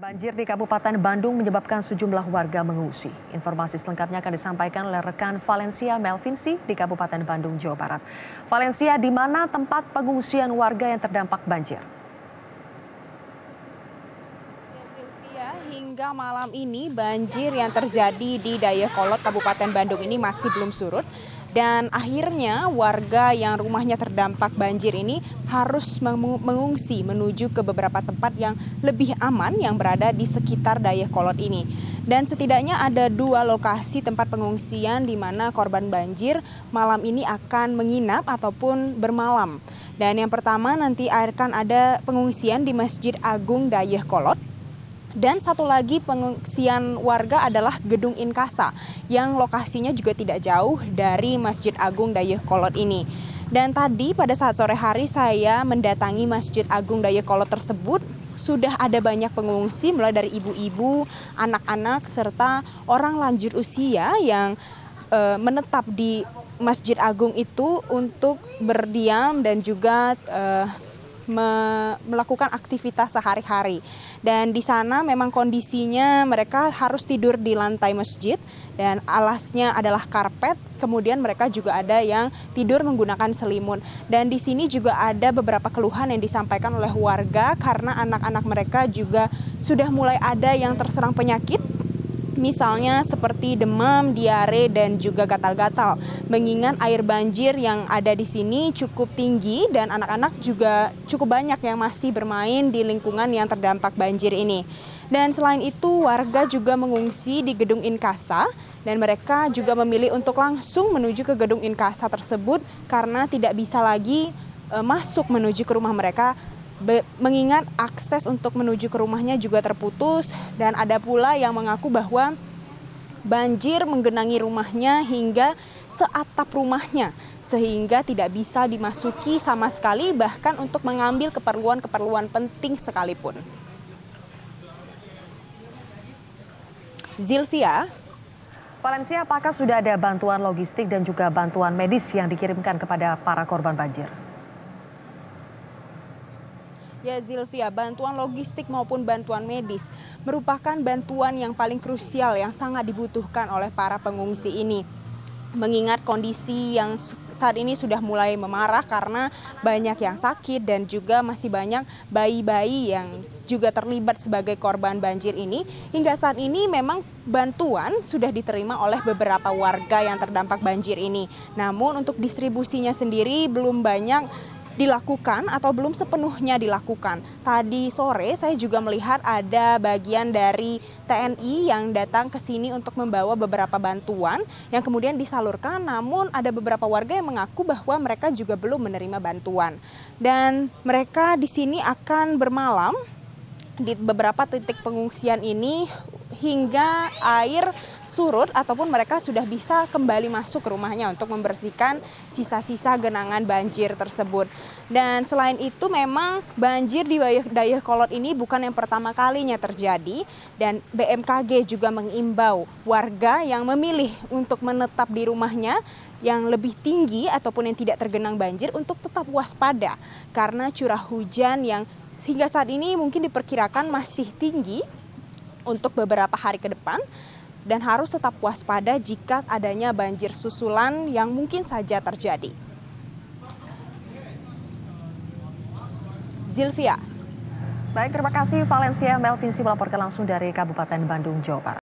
Banjir di Kabupaten Bandung menyebabkan sejumlah warga mengungsi. Informasi selengkapnya akan disampaikan oleh rekan Valencia Melvinsi di Kabupaten Bandung, Jawa Barat. Valencia, di mana tempat pengungsian warga yang terdampak banjir? Hingga malam ini banjir yang terjadi di Dayakolot Kabupaten Bandung ini masih belum surut. Dan akhirnya warga yang rumahnya terdampak banjir ini harus mengungsi menuju ke beberapa tempat yang lebih aman yang berada di sekitar Dayakolot ini. Dan setidaknya ada 2 lokasi tempat pengungsian di mana korban banjir malam ini akan menginap ataupun bermalam. Dan yang pertama nanti akan ada pengungsian di Masjid Agung Dayakolot. Dan satu lagi pengungsian warga adalah Gedung Inkasa yang lokasinya juga tidak jauh dari Masjid Agung Dayakolot ini. Dan tadi pada saat sore hari saya mendatangi Masjid Agung Dayakolot tersebut, sudah ada banyak pengungsi mulai dari ibu-ibu, anak-anak serta orang lanjut usia yang menetap di Masjid Agung itu untuk berdiam dan juga melakukan aktivitas sehari-hari. Dan di sana memang kondisinya mereka harus tidur di lantai masjid dan alasnya adalah karpet. Kemudian mereka juga ada yang tidur menggunakan selimut. Dan di sini juga ada beberapa keluhan yang disampaikan oleh warga karena anak-anak mereka juga sudah mulai ada yang terserang penyakit. Misalnya seperti demam, diare, dan juga gatal-gatal. Mengingat air banjir yang ada di sini cukup tinggi dan anak-anak juga cukup banyak yang masih bermain di lingkungan yang terdampak banjir ini. Dan selain itu warga juga mengungsi di Gedung Inkasa dan mereka juga memilih untuk langsung menuju ke Gedung Inkasa tersebut karena tidak bisa lagi masuk menuju ke rumah mereka. Mengingat akses untuk menuju ke rumahnya juga terputus dan ada pula yang mengaku bahwa banjir menggenangi rumahnya hingga seatap rumahnya sehingga tidak bisa dimasuki sama sekali bahkan untuk mengambil keperluan-keperluan penting sekalipun. Zilvia. Valencia, apakah sudah ada bantuan logistik dan juga bantuan medis yang dikirimkan kepada para korban banjir? Ya Zilvia, bantuan logistik maupun bantuan medis merupakan bantuan yang paling krusial yang sangat dibutuhkan oleh para pengungsi ini. Mengingat kondisi yang saat ini sudah mulai memarah karena banyak yang sakit dan juga masih banyak bayi-bayi yang juga terlibat sebagai korban banjir ini. Hingga saat ini memang bantuan sudah diterima oleh beberapa warga yang terdampak banjir ini. Namun untuk distribusinya sendiri belum banyak dilakukan atau belum sepenuhnya dilakukan. Tadi sore saya juga melihat ada bagian dari TNI yang datang ke sini untuk membawa beberapa bantuan yang kemudian disalurkan, namun ada beberapa warga yang mengaku bahwa mereka juga belum menerima bantuan. Dan mereka di sini akan bermalam di beberapa titik pengungsian ini hingga air surut ataupun mereka sudah bisa kembali masuk ke rumahnya untuk membersihkan sisa-sisa genangan banjir tersebut. Dan selain itu memang banjir di Dayakolot ini bukan yang pertama kalinya terjadi dan BMKG juga mengimbau warga yang memilih untuk menetap di rumahnya yang lebih tinggi ataupun yang tidak tergenang banjir untuk tetap waspada karena curah hujan yang hingga saat ini mungkin diperkirakan masih tinggi untuk beberapa hari ke depan dan harus tetap waspada jika adanya banjir susulan yang mungkin saja terjadi. Zilvia. Baik, terima kasih Valencia Melvinsi melaporkan langsung dari Kabupaten Bandung, Jawa Barat.